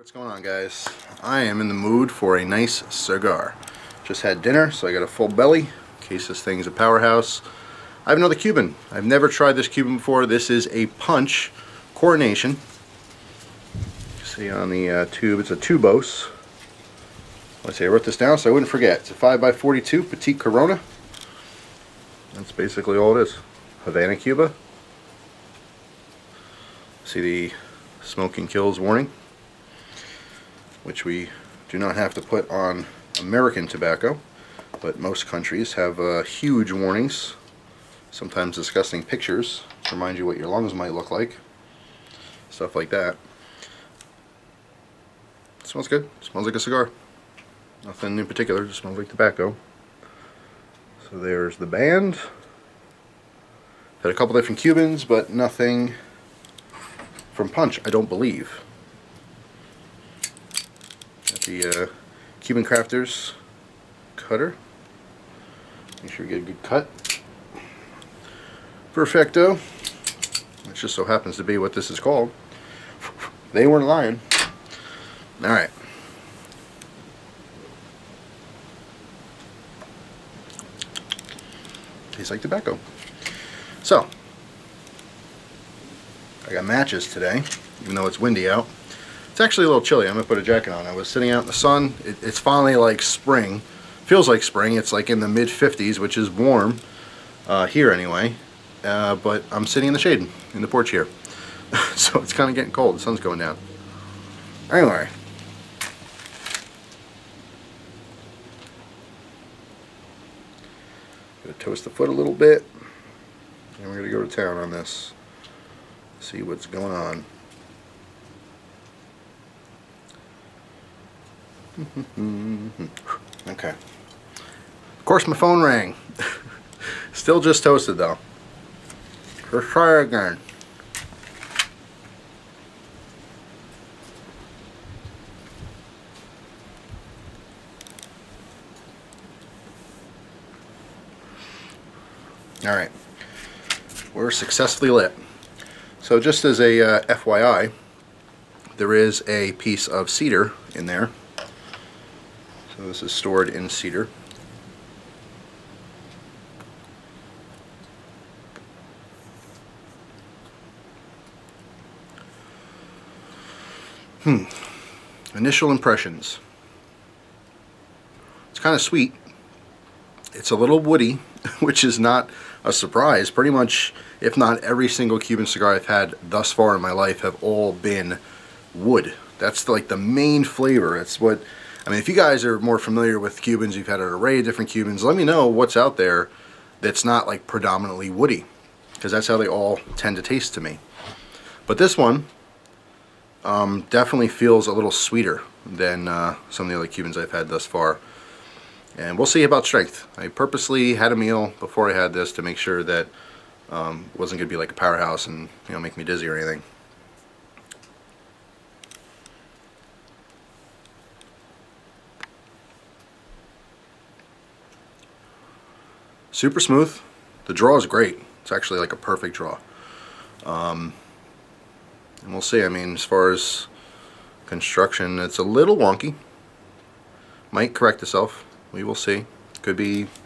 What's going on, guys? I am in the mood for a nice cigar. Just had dinner, so I got a full belly in case this thing's a powerhouse. I have another Cuban. I've never tried this Cuban before. This is a Punch Coronation. See on the tube, it's a Tubos. Let's see, I wrote this down so I wouldn't forget. It's a 5x42 Petite Corona. That's basically all it is. Havana, Cuba. See the smoking kills warning, which we do not have to put on American tobacco, but most countries have huge warnings, sometimes disgusting pictures to remind you what your lungs might look like, stuff like that. It smells good. It smells like a cigar. Nothing in particular, just smells like tobacco. So there's the band. Had a couple different Cubans, but nothing from Punch, I don't believe. Got the Cuban Crafters cutter. Make sure you get a good cut. Perfecto. It just so happens to be what this is called. They weren't lying. Alright. Tastes like tobacco. So, I got matches today, even though it's windy out. It's actually a little chilly. I'm going to put a jacket on. I was sitting out in the sun. It's finally like spring. Feels like spring. It's like in the mid-50s, which is warm here anyway. But I'm sitting in the shade in the porch here. So it's kind of getting cold. The sun's going down. Anyway. Going to toast the foot a little bit. And we're going to go to town on this. See what's going on. Okay. Of course my phone rang. Still just toasted though. Let's try again. Alright. We're successfully lit. So just as a FYI, there is a piece of cedar in there. So this is stored in cedar. Initial impressions. It's kind of sweet. It's a little woody, which is not a surprise. Pretty much, if not every single Cuban cigar I've had thus far in my life have all been wood. That's like the main flavor. It's what, I mean, if you guys are more familiar with Cubans, you've had an array of different Cubans, let me know what's out there that's not like predominantly woody, because that's how they all tend to taste to me. But this one definitely feels a little sweeter than some of the other Cubans I've had thus far. And we'll see about strength. I purposely had a meal before I had this to make sure that it wasn't going to be like a powerhouse and, you know, make me dizzy or anything. Super smooth. The draw is great. It's actually like a perfect draw. And we'll see. I mean, as far as construction, it's a little wonky. Might correct itself. We will see. Could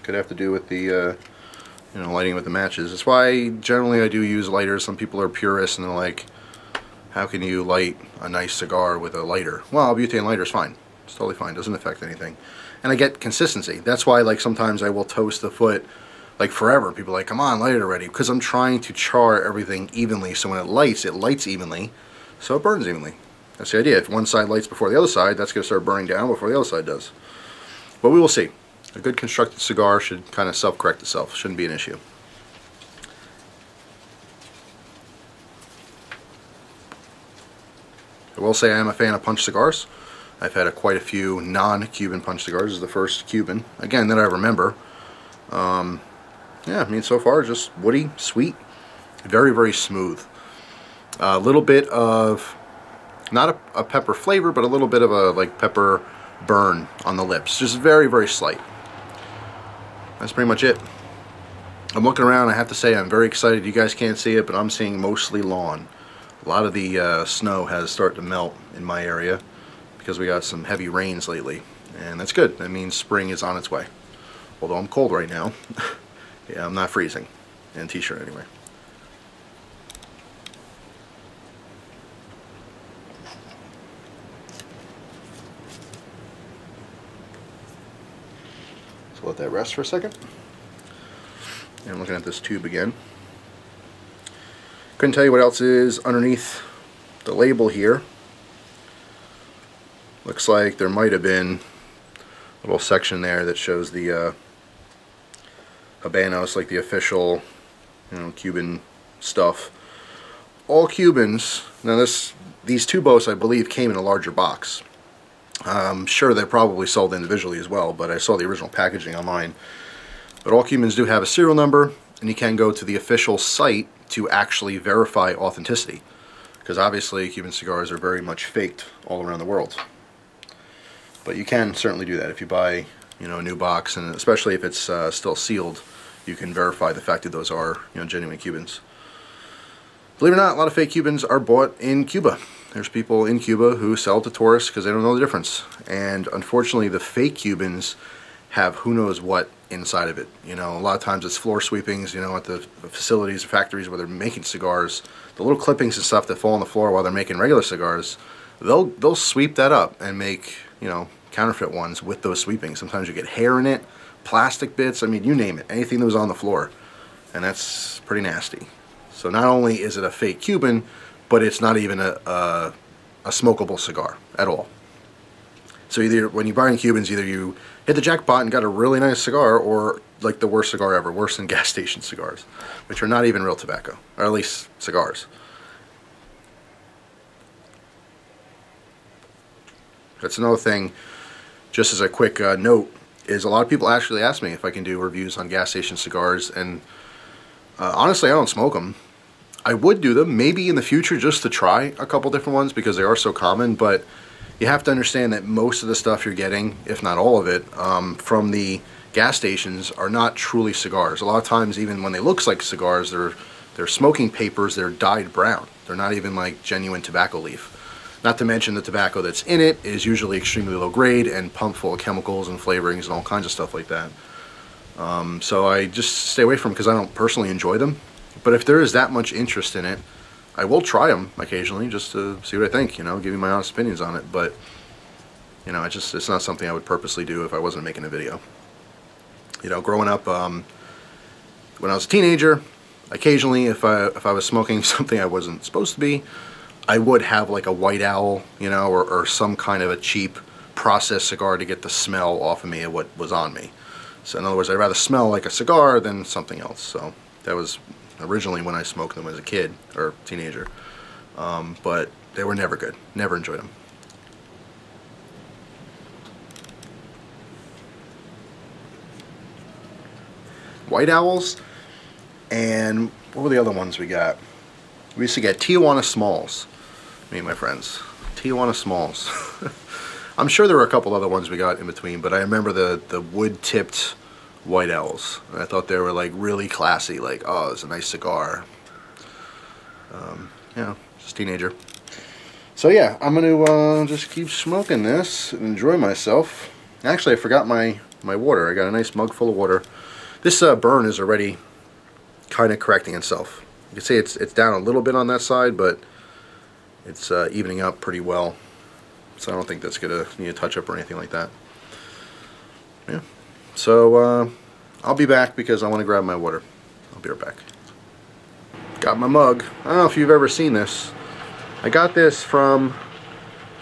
have to do with the you know, lighting with the matches. That's why generally I do use lighters. Some people are purists and they're like, how can you light a nice cigar with a lighter? Well, a butane lighter is fine. It's totally fine. Doesn't affect anything. And I get consistency. That's why, like, sometimes I will toast the foot like forever. People are like, come on, light it already, because I'm trying to char everything evenly, so when it lights evenly, so it burns evenly. That's the idea. If one side lights before the other side, that's going to start burning down before the other side does. But we will see. A good constructed cigar should kind of self-correct itself. Shouldn't be an issue. I will say I am a fan of Punch cigars. I've had quite a few non-Cuban Punch cigars. This is the first Cuban, again, that I remember. Yeah, I mean, so far just woody, sweet, very, very smooth. A little bit of, not a pepper flavor, but a little bit of a like pepper burn on the lips. Just very, very slight. That's pretty much it. I'm looking around. I have to say I'm very excited. You guys can't see it, but I'm seeing mostly lawn. A lot of the snow has started to melt in my area. because we got some heavy rains lately, and that's good. That means spring is on its way. Although I'm cold right now. Yeah, I'm not freezing. In a t-shirt anyway. So let that rest for a second. And I'm looking at this tube again. Couldn't tell you what else is underneath the label here. Looks like there might have been a little section there that shows the Habanos, like the official, you know, Cuban stuff. All Cubans. Now these Tubos, I believe, came in a larger box. I'm sure they're probably sold individually as well, but I saw the original packaging online. But all Cubans do have a serial number, and you can go to the official site to actually verify authenticity. Because obviously Cuban cigars are very much faked all around the world. But you can certainly do that if you buy, you know, a new box, and especially if it's still sealed, you can verify the fact that those are, you know, genuine Cubans. Believe it or not, a lot of fake Cubans are bought in Cuba. There's people in Cuba who sell to tourists because they don't know the difference. And unfortunately, the fake Cubans have who knows what inside of it. You know, a lot of times it's floor sweepings, you know, at the facilities, factories where they're making cigars. The little clippings and stuff that fall on the floor while they're making regular cigars, they'll sweep that up and make, you know, counterfeit ones with those sweepings. Sometimes you get hair in it, plastic bits, I mean, you name it, anything that was on the floor. And that's pretty nasty. So not only is it a fake Cuban, but it's not even a smokable cigar at all. So either when you're buying Cubans, either you hit the jackpot and got a really nice cigar, or like the worst cigar ever, worse than gas station cigars, which are not even real tobacco, or at least cigars. That's another thing, just as a quick note, is a lot of people actually ask me if I can do reviews on gas station cigars, and honestly, I don't smoke them. I would do them, maybe in the future, just to try a couple different ones, because they are so common, but you have to understand that most of the stuff you're getting, if not all of it, from the gas stations are not truly cigars. A lot of times, even when they look like cigars, they're smoking papers, they're dyed brown. They're not even like genuine tobacco leaf. Not to mention the tobacco that's in it is usually extremely low grade and pumped full of chemicals and flavorings and all kinds of stuff like that. So I just stay away from them because I don't personally enjoy them. But if there is that much interest in it, I will try them occasionally just to see what I think, you know, give you my honest opinions on it. But, you know, it's not something I would purposely do if I wasn't making a video. You know, growing up, when I was a teenager, occasionally if I was smoking something I wasn't supposed to be, I would have like a White Owl, you know, or some kind of a cheap processed cigar to get the smell off of me of what was on me. So in other words, I'd rather smell like a cigar than something else. So that was originally when I smoked them as a kid or teenager. But they were never good. Never enjoyed them. White Owls, and what were the other ones we got? We used to get Tijuana Smalls. Me and my friends. Tijuana Smalls. I'm sure there were a couple other ones we got in between, but I remember the wood-tipped White Owls. And I thought they were like really classy, like, oh, it's a nice cigar. Yeah, just teenager. So yeah, I'm gonna just keep smoking this and enjoy myself. Actually, I forgot my water. I got a nice mug full of water. This burn is already kind of correcting itself. You can see it's down a little bit on that side, but it's evening up pretty well. So I don't think that's gonna need a touch up or anything like that. Yeah. So I'll be back because I want to grab my water. I'll be right back. Got my mug. I don't know if you've ever seen this. I got this from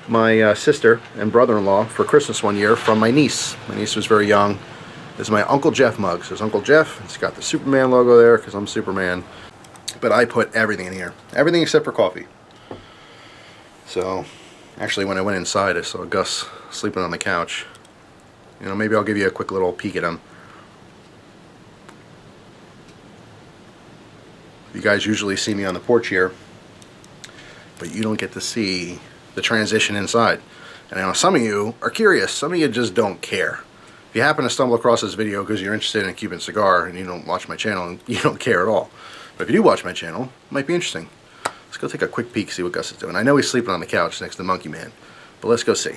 my sister and brother-in-law for Christmas one year from my niece. My niece was very young. This is my Uncle Jeff mug. So it's Uncle Jeff. It's got the Superman logo there because I'm Superman. But I put everything in here. Everything except for coffee. So actually when I went inside I saw Gus sleeping on the couch. You know, maybe I'll give you a quick little peek at him. You guys usually see me on the porch here, but you don't get to see the transition inside. And I know some of you are curious. Some of you just don't care. If you happen to stumble across this video because you're interested in a Cuban cigar and you don't watch my channel, you don't care at all. But if you do watch my channel, it might be interesting. Let's go take a quick peek, see what Gus is doing. I know he's sleeping on the couch next to Monkey Man, but let's go see.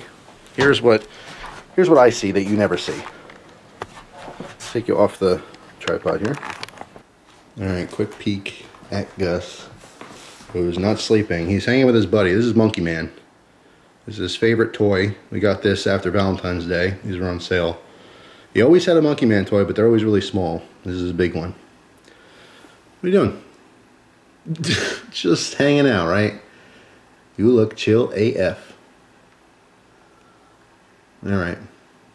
here's what I see that you never see. Let's take you off the tripod here. Alright, quick peek at Gus, who's not sleeping. He's hanging with his buddy. This is Monkey Man. This is his favorite toy. We got this after Valentine's Day. These were on sale. He always had a Monkey Man toy, but they're always really small. This is his big one. What are you doing? Just hanging out, right? You look chill AF. Alright.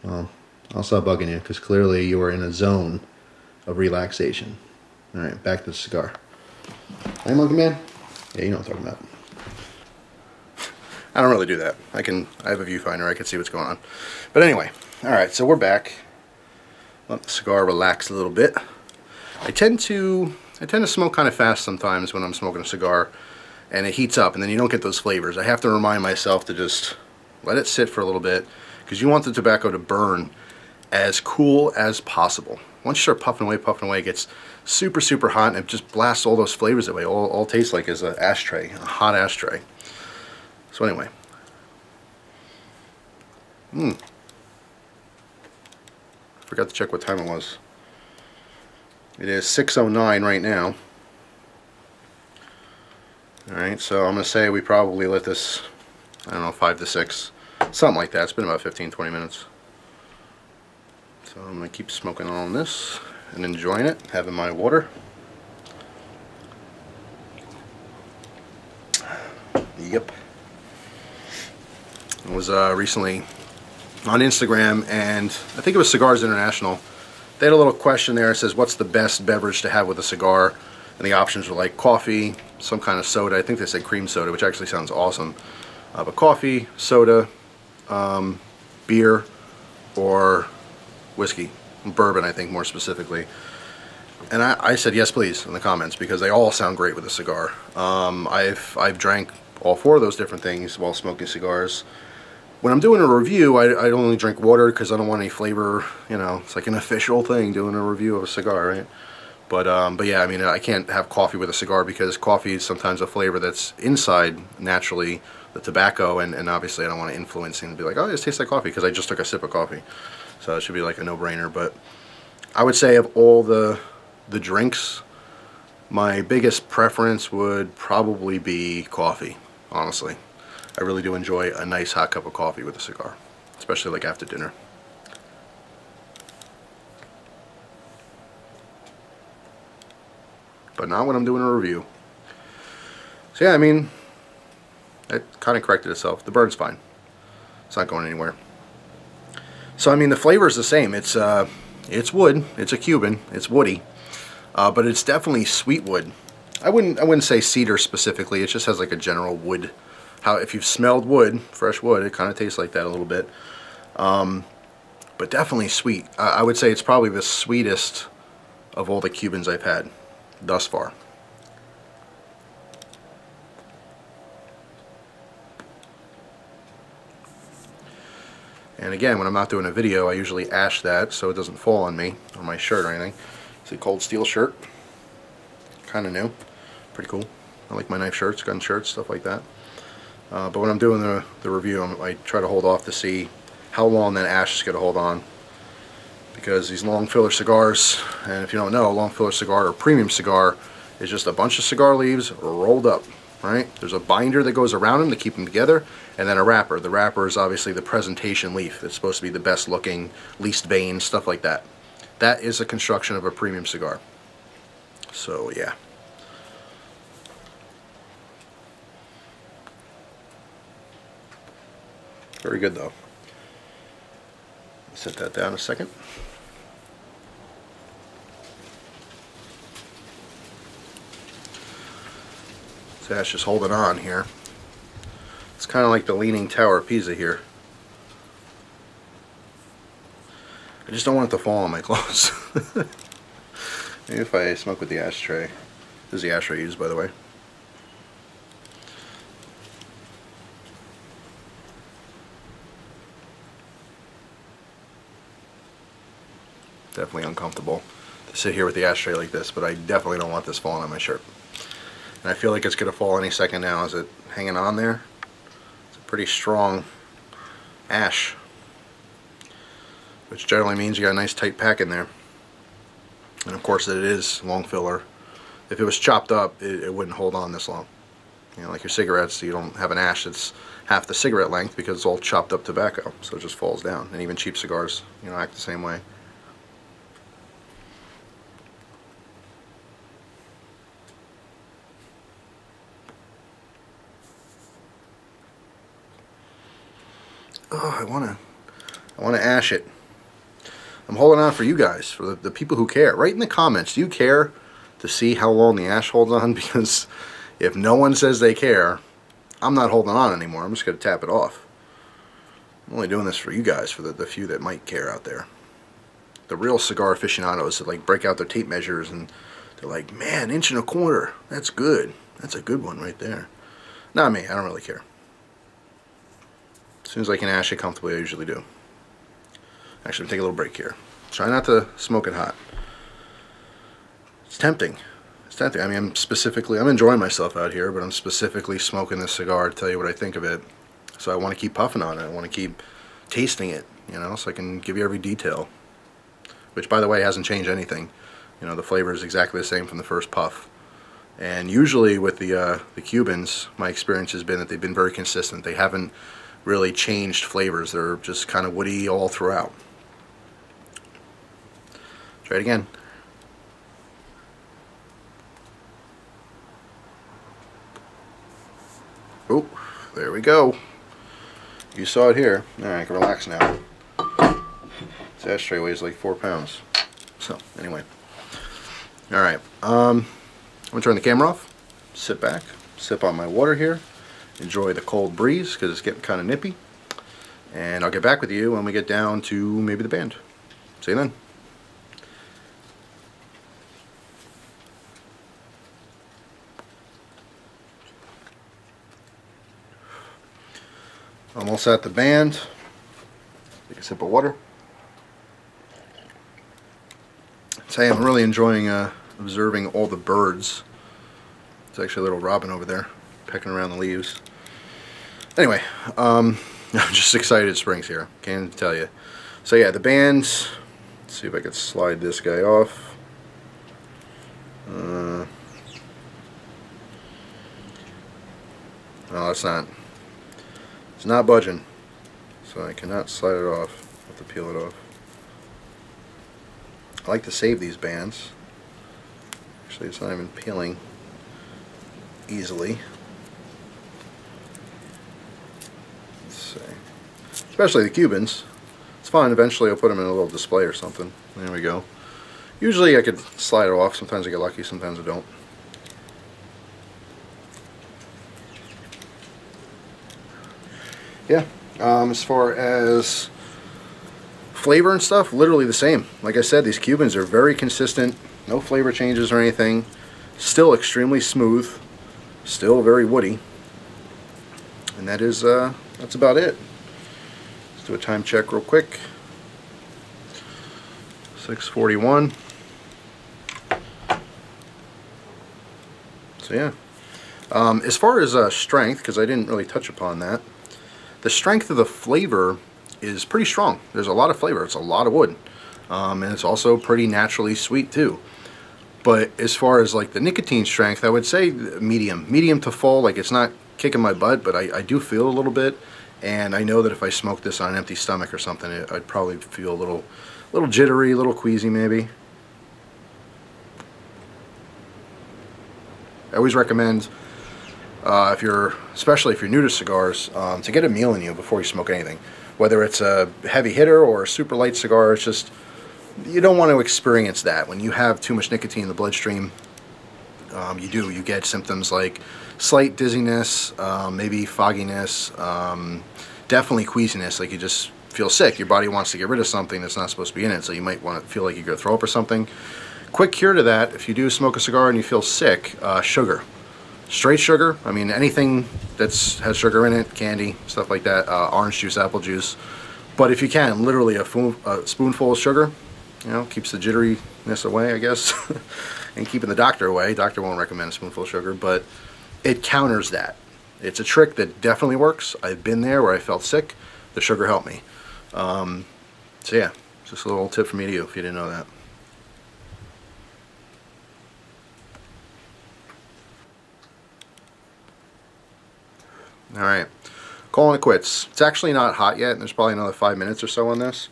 Well, I'll stop bugging you, because clearly you are in a zone of relaxation. Alright, back to the cigar. Hey, Monkey Man? Yeah, you know what I'm talking about. I don't really do that. I have a viewfinder, I can see what's going on. But anyway, alright, so we're back. Let the cigar relax a little bit. I tend to smoke kind of fast sometimes when I'm smoking a cigar, and it heats up, and then you don't get those flavors. I have to remind myself to just let it sit for a little bit, because you want the tobacco to burn as cool as possible. Once you start puffing away, it gets super, super hot, and it just blasts all those flavors away. All it tastes like is an ashtray, a hot ashtray. So anyway. Forgot to check what time it was. It is 6:09 right now. Alright, so I'm going to say we probably lit this, I don't know, 5 to 6. Something like that. It's been about 15-20 minutes. So I'm going to keep smoking on this and enjoying it, having my water. Yep. I was recently on Instagram, and I think it was Cigars International. They had a little question there. It says, what's the best beverage to have with a cigar? And the options were like coffee, some kind of soda. I think they said cream soda, which actually sounds awesome. But coffee, soda, beer, or whiskey. Bourbon, I think, more specifically. And I said yes please in the comments, because they all sound great with a cigar. I've drank all 4 of those different things while smoking cigars. When I'm doing a review, I only drink water because I don't want any flavor. You know, it's like an official thing doing a review of a cigar, right? But yeah, I mean, I can't have coffee with a cigar, because coffee is sometimes a flavor that's inside naturally the tobacco, and obviously I don't want to influence and be like, oh, this tastes like coffee because I just took a sip of coffee. So it should be like a no-brainer. But I would say of all the drinks, my biggest preference would probably be coffee, honestly. I really do enjoy a nice hot cup of coffee with a cigar, especially like after dinner. But not when I'm doing a review. So yeah, I mean, it kind of corrected itself. The burn's fine. It's not going anywhere. So I mean, the flavor is the same. It's wood. It's a Cuban. It's woody, but it's definitely sweet wood. I wouldn't say cedar specifically. It just has like a general wood. How if you've smelled wood, fresh wood, it kind of tastes like that a little bit. But definitely sweet. I would say it's probably the sweetest of all the Cubans I've had thus far. And again, when I'm not doing a video, I usually ash that so it doesn't fall on me or my shirt or anything. It's a cold steel shirt. Kind of new. Pretty cool. I like my knife shirts, gun shirts, stuff like that. But when I'm doing the review, I try to hold off to see how long that ash is going to hold on. Because these long filler cigars, and if you don't know, a long filler cigar or premium cigar is just a bunch of cigar leaves rolled up, right? There's a binder that goes around them to keep them together, and then a wrapper. The wrapper is obviously the presentation leaf. It's supposed to be the best looking, least veined, stuff like that. That is a construction of a premium cigar. So yeah. Very good though. Set that down a second. So that's just holding on here. It's kind of like the Leaning Tower of Pisa here. I just don't want it to fall on my clothes. Maybe if I smoke with the ashtray. This is the ashtray used, by the way. Definitely uncomfortable to sit here with the ashtray like this, but I definitely don't want this falling on my shirt. And I feel like it's going to fall any second now. Is it hanging on there? It's a pretty strong ash, which generally means you got a nice tight pack in there. And of course it is long filler. If it was chopped up, it wouldn't hold on this long. You know, like your cigarettes, you don't have an ash that's half the cigarette length because it's all chopped up tobacco, so it just falls down. And even cheap cigars, you know, act the same way. Oh, I wanna ash it. I'm holding on for you guys, for the people who care. Write in the comments, do you care to see how long the ash holds on? Because if no one says they care, I'm not holding on anymore. I'm just going to tap it off. I'm only doing this for you guys, for the few that might care out there. The real cigar aficionados that like break out their tape measures and they're like, man, 1.25 inches. That's good. That's a good one right there. Not me. I don't really care. As soon as I can ash it comfortably, I usually do. Actually, I'm taking a little break here. Try not to smoke it hot. It's tempting. It's tempting. I mean, I'm enjoying myself out here, but I'm specifically smoking this cigar to tell you what I think of it. So I want to keep puffing on it. I want to keep tasting it, you know, so I can give you every detail. Which, by the way, hasn't changed anything. You know, the flavor is exactly the same from the first puff. And usually with the Cubans, my experience has been that they've been very consistent. They haven't really changed flavors. They're just kind of woody all throughout. Try it again. Oh, there we go. You saw it here. Alright, I can relax now. This ashtray weighs like 4 pounds. So, anyway. Alright, I'm going to turn the camera off, sit back, sip on my water here, enjoy the cold breeze because it's getting kind of nippy. And I'll get back with you when we get down to maybe the band. See you then. Almost at the band. Take a sip of water. Say I'm really enjoying observing all the birds. There's actually a little robin over there pecking around the leaves. Anyway, I'm just excited spring's here. Can't tell you. So yeah, the band. Let's see if I can slide this guy off. No, it's not. It's not budging, so I cannot slide it off. I have to peel it off. I like to save these bands. Actually, it's not even peeling easily. Let's see. Especially the Cubans. It's fine. Eventually, I'll put them in a little display or something. There we go. Usually, I could slide it off. Sometimes I get lucky. Sometimes I don't. Yeah, as far as flavor and stuff, literally the same. Like I said, these Cubans are very consistent, no flavor changes or anything, still extremely smooth, still very woody, and that's about it. Let's do a time check real quick. 6:41. So yeah, as far as strength, because I didn't really touch upon that, the strength of the flavor is pretty strong. There's a lot of flavor. It's a lot of wood. And it's also pretty naturally sweet too. But as far as like the nicotine strength, I would say medium. Medium to full. Like it's not kicking my butt, but I do feel a little bit. And I know that if I smoked this on an empty stomach or something, I'd probably feel a little jittery, a little queasy maybe. I always recommend, especially if you're new to cigars, to get a meal in you before you smoke anything. Whether it's a heavy hitter or a super light cigar, it's just, you don't want to experience that. When you have too much nicotine in the bloodstream, you get symptoms like slight dizziness, maybe fogginess, definitely queasiness, like you just feel sick. Your body wants to get rid of something that's not supposed to be in it, so you might want to feel like you're going to throw up or something. Quick cure to that, if you do smoke a cigar and you feel sick, sugar. Straight sugar, I mean anything that has sugar in it, candy, stuff like that, orange juice, apple juice. But if you can, literally a spoonful of sugar, you know, keeps the jitteriness away, I guess, and keeping the doctor away. Doctor won't recommend a spoonful of sugar, but it counters that. It's a trick that definitely works. I've been there where I felt sick, the sugar helped me. So yeah, just a little tip from me to you if you didn't know that. Alright, calling it quits. It's actually not hot yet, and there's probably another 5 minutes or so on this.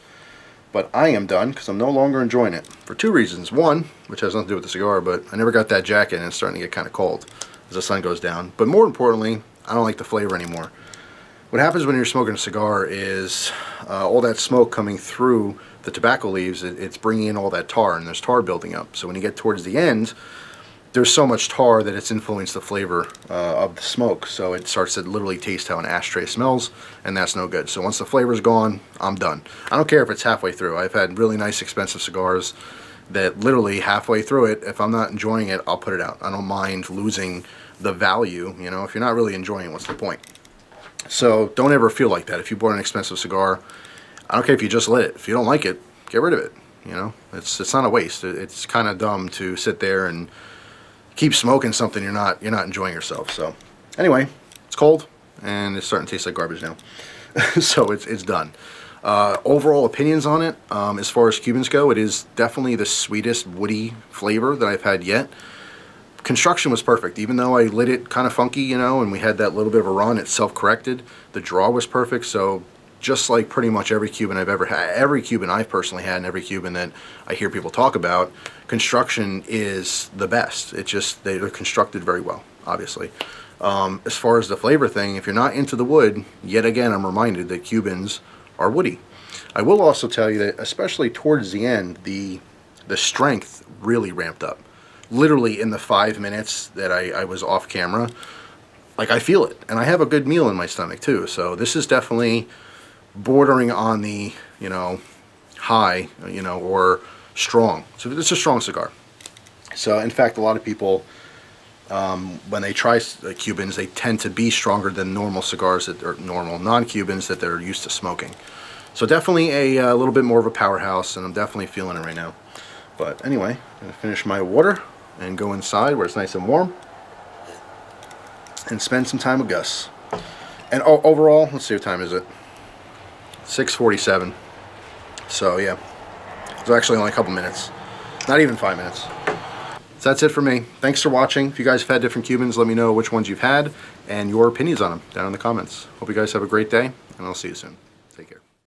But I am done because I'm no longer enjoying it for two reasons. One, which has nothing to do with the cigar, but I never got that jacket and it's starting to get kind of cold as the sun goes down. But more importantly, I don't like the flavor anymore. What happens when you're smoking a cigar is all that smoke coming through the tobacco leaves, it's bringing in all that tar, and there's tar building up. So when you get towards the end, there's so much tar that it's influenced the flavor of the smoke. So it starts to literally taste how an ashtray smells, and that's no good. So once the flavor's gone, I'm done. I don't care if it's halfway through. I've had really nice expensive cigars that literally halfway through it, if I'm not enjoying it, I'll put it out. I don't mind losing the value. You know, if you're not really enjoying it, what's the point? So don't ever feel like that. If you bought an expensive cigar, I don't care if you just lit it. If you don't like it, get rid of it. You know, it's not a waste. It's kind of dumb to sit there and keep smoking something you're not enjoying yourself. So anyway, it's cold and it's starting to taste like garbage now. So it's done. Overall opinions on it, as far as Cubans go, it is definitely the sweetest woody flavor that I've had yet. Construction was perfect. Even though I lit it kind of funky, you know, and we had that little bit of a run, it self-corrected. The draw was perfect. So just like pretty much every Cuban I've ever had, every Cuban I've personally had, and every Cuban that I hear people talk about, construction is the best. It's just, they're constructed very well, obviously. As far as the flavor thing, if you're not into the wood, yet again, I'm reminded that Cubans are woody. I will also tell you that, especially towards the end, the strength really ramped up. Literally in the 5 minutes that I was off camera, like I feel it. And I have a good meal in my stomach too. So this is definitely bordering on the, you know, high, you know, or strong. So it's a strong cigar. So in fact, a lot of people, when they try Cubans, they tend to be stronger than normal cigars that are normal non-Cubans that they're used to smoking. So definitely a little bit more of a powerhouse, and I'm definitely feeling it right now. But anyway, I'm gonna finish my water and go inside where it's nice and warm and spend some time with Gus. And overall, let's see, what time is it? 6:47. So yeah, it's actually only a couple minutes, not even 5 minutes. So that's it for me. Thanks for watching. If you guys have had different Cubans, let me know which ones you've had and your opinions on them down in the comments. Hope you guys have a great day, and I'll see you soon.